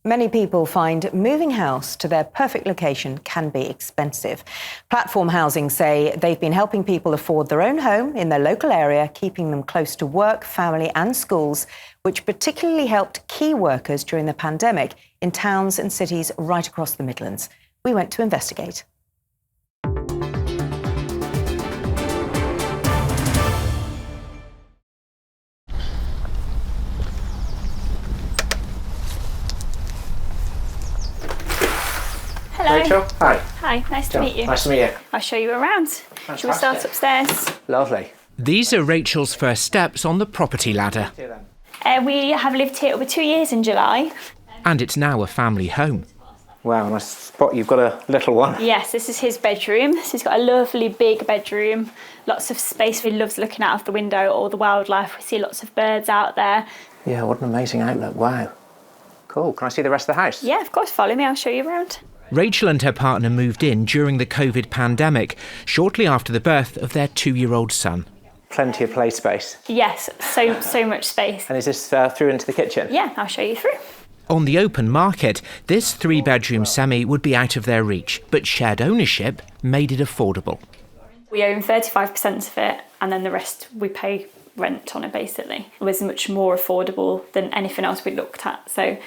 Many people find moving house to their perfect location can be expensive. Platform Housing say they've been helping people afford their own home in their local area, keeping them close to work, family and schools, which particularly helped key workers during the pandemic in towns and cities right across the Midlands. We went to investigate. Hello. Rachel, hi. Hi, nice to meet you. Nice to meet you. I'll show you around. Fantastic. Shall we start upstairs? Lovely. These are Rachel's first steps on the property ladder. We have lived here over 2 years in July. And it's now a family home. Wow, and I spot you've got a little one. Yes, this is his bedroom. So he's got a lovely big bedroom, lots of space. He loves looking out of the window at all the wildlife. We see lots of birds out there. Yeah, what an amazing outlook. Wow. Cool. Can I see the rest of the house? Yeah, of course, follow me, I'll show you around. Rachel and her partner moved in during the COVID pandemic, shortly after the birth of their 2-year-old son. Plenty of play space. Yes, so much space. And is this through into the kitchen? Yeah, I'll show you through. On the open market, this 3-bedroom semi would be out of their reach, but shared ownership made it affordable. We own 35% of it, and then the rest we pay rent on it, basically. It was much more affordable than anything else we looked at. So,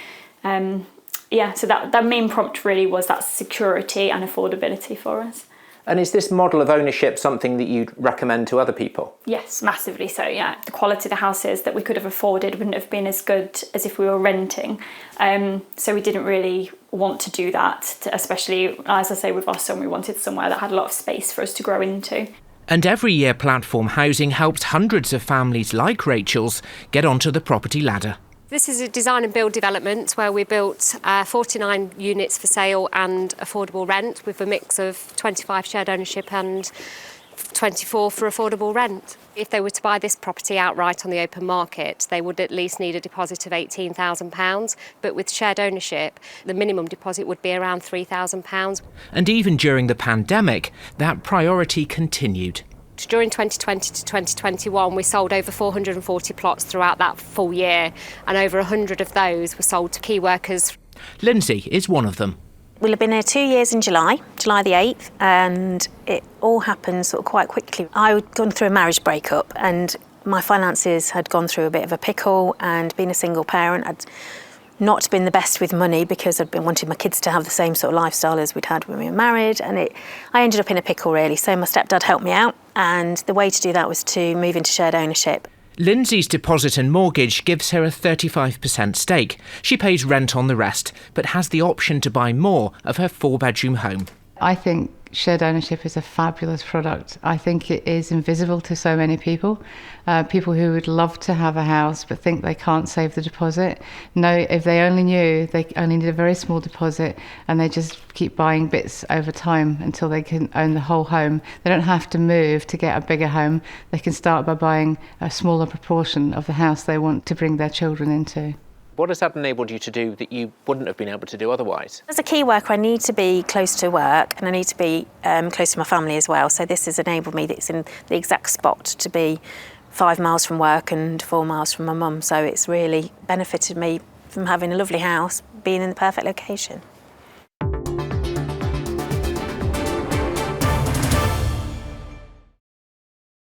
so that main prompt really was that security and affordability for us. And is this model of ownership something that you'd recommend to other people? Yes, massively so, yeah. The quality of the houses that we could have afforded wouldn't have been as good as if we were renting. So we didn't really want to do that, especially, as I say, with our son, we wanted somewhere that had a lot of space for us to grow into. And every year Platform Housing helps hundreds of families like Rachel's get onto the property ladder. This is a design and build development where we built 49 units for sale and affordable rent with a mix of 25 shared ownership and 24 for affordable rent. If they were to buy this property outright on the open market, they would at least need a deposit of £18,000, but with shared ownership, the minimum deposit would be around £3,000. And even during the pandemic, that priority continued. During 2020 to 2021, we sold over 440 plots throughout that full year, and over 100 of those were sold to key workers. Lindsay is one of them. We'll have been here 2 years in July the 8th, and it all happened sort of quite quickly. I'd gone through a marriage breakup, and my finances had gone through a bit of a pickle, and being a single parent, I'd not been the best with money because I'd been wanting my kids to have the same sort of lifestyle as we'd had when we were married, and I ended up in a pickle really. So my stepdad helped me out, and the way to do that was to move into shared ownership. Lindsay's deposit and mortgage gives her a 35% stake. She pays rent on the rest, but has the option to buy more of her 4-bedroom home. I think shared ownership is a fabulous product. I think it is invisible to so many people. People who would love to have a house but think they can't save the deposit. No, if they only knew they only need a very small deposit and they just keep buying bits over time until they can own the whole home. They don't have to move to get a bigger home. They can start by buying a smaller proportion of the house they want to bring their children into. What has that enabled you to do that you wouldn't have been able to do otherwise? As a key worker, I need to be close to work and I need to be close to my family as well. So this has enabled me that it's in the exact spot to be 5 miles from work and 4 miles from my mum. So it's really benefited me from having a lovely house, being in the perfect location.